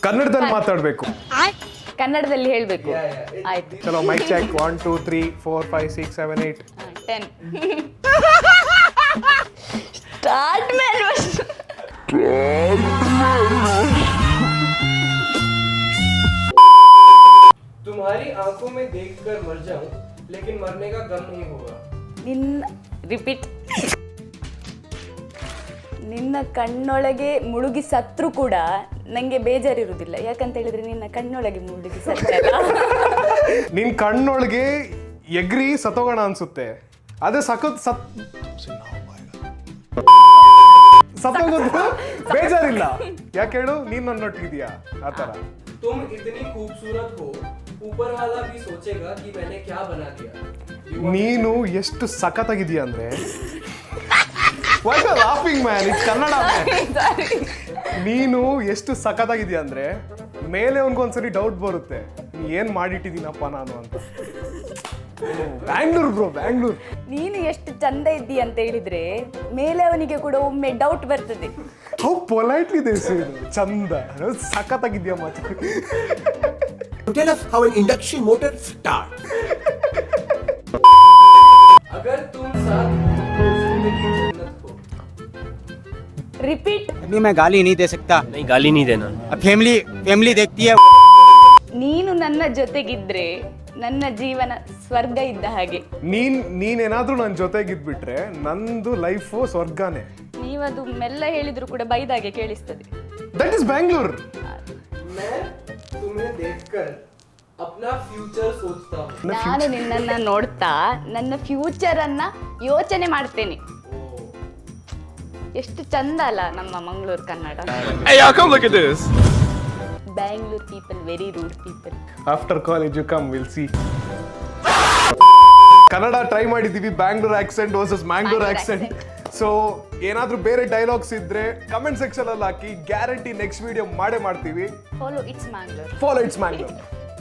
ಕನ್ನಡದಲ್ಲಿ ಮಾತಾಡಬೇಕು. ಕನ್ನಡದಲ್ಲಿ ಹೇಳ್ಬೇಕು. ಆಯ್ತು, ಚಲೋ ಮೈಕ್ ಚೆಕ್. 1 2 3 4 5 6 7 8 10 start man. तुम्हारी आंखों में देखकर मर जाऊं लेकिन मरने का गम नहीं होगा. ರಿಪೀಟ್. ನಿನ್ನ ಕಣ್ಣೊಳಗೆ ಮುಳುಗಿ ಸತ್ರು ಕೂಡ ನಂಗೆ ಬೇಜಾರಿರುವುದಿಲ್ಲ. ಯಾಕಂತ ಹೇಳಿದ್ರೆ ನಿನ್ನ ಕಣ್ಣೊಳಗೆ ಮುಳುಗಿ ಸತ್ತಲ್ಲ. ನಿನ್ ಕಣ್ಣೊಳಗೆ ಎಗ್ರಿ ಸತ್ತೋಗೋಣ ಅನ್ಸುತ್ತೆ. ಅದೇ ಸತ್ತೋಗೋದು ಬೇಜಾರಿಲ್ಲ. ಯಾಕೆ ಹೇಳು, ನೀನ್ ನನ್ನೊಟ್ಟಿಗಿದ್ಯಾ ಆ ತರ. तुम इतनी खूबसूरत हो ऊपर वाला भी सोचेगा कि मैंने क्या बना दिया. ನೀನು ಎಷ್ಟು ಸಖತ್ತಾಗಿದೀಯ ಅಂದ್ರೆ laughing man, it's Kannada man. ನೀನು ಎಷ್ಟು ಸಖತ್ತಾಗಿದೀಯ ಅಂದ್ರೆ ಮೇಲೆ ಅವನಿಗೊಂದ್ಸರಿ ಡೌಟ್ ಬರುತ್ತೆ, ಏನ್ ಮಾಡಿಟ್ಟಿದ್ದೀನಪ್ಪ ನಾನು ಅಂತ. ಬ್ಯಾಂಗ್ಳೂರ್ ಬ್ರೋ, ಬ್ಯಾಂಗ್ಳೂರ್. ನೀನು ಎಷ್ಟು ಚಂದ ಇದ್ದೀಯ ಅಂತ ಹೇಳಿದ್ರೆ ಮೇಲೆ ಅವನಿಗೆ ಕೂಡ ಒಮ್ಮೆ ಡೌಟ್ ಬರ್ತದೆ. ಹೌ ಪೊಲೈಟ್ಲಿ ದೇಶ ಚಂದ, ಸಖತ್ತಾಗಿದ್ಯಾ ಮಾತು. Tell us how an induction motor starts. अगर तुम साथ हो तो जिंदगी जन्नत हो. ರಿಪೀಟ್. अभी मैं गाली नहीं दे सकता. नहीं, गाली नहीं देना. अब फैमिली देखती है. ನೀನು ನನ್ನ ಜೊತೆಗಿದ್ರೆ ನನ್ನ ಜೀವನ ಸ್ವರ್ಗ ಇದ್ದ ಹಾಗೆ. ನೀನೇನಾದ್ರೂ ನನ್ನ ಜೊತೆಗಿದ್ಬಿಟ್ರೆ ನಂದು ಲೈಫು ಸ್ವರ್ಗನೇ. ನೀವದು ಮೆಲ್ಲ ಹೇಳಿದ್ರು ಕೂಡ ಬೈದಾಗೆ ಕೇಳಿಸ್ತದೆ. That is Bangalore. मैं तुम्हें देखकर अपना फ्यूचर सोचता हूँ. ನಾನು ನಿನ್ನನ್ನ ನೋಡ್ತಾ ನನ್ನ ಫ್ಯೂಚರ್ ಅನ್ನ ಯೋಚನೆ ಮಾಡ್ತೇನೆ. ಎಷ್ಟು ಚಂದ ಅಲ್ಲ ನಮ್ಮ Mangalore Kannada. Hey, come look at this. Bangalore people very rude people. After college you come, will see. Kannada try ಮಾಡಿದ್ದೀವಿ, Bangalore accent versus Mangalore accent. So ಏನಾದ್ರೂ ಬೇರೆ ಡೈಲಾಗ್ಸ್ ಇದ್ರೆ ಕಮೆಂಟ್ ಸೆಕ್ಷನ್ ಅಲ್ಲಿ ಹಾಕಿ, ಗ್ಯಾರಂಟಿ ನೆಕ್ಸ್ಟ್ ವಿಡಿಯೋ ಮಾಡೇ ಮಾಡ್ತೀವಿ. Follow it's Mangalore. Follow it's Mangalore.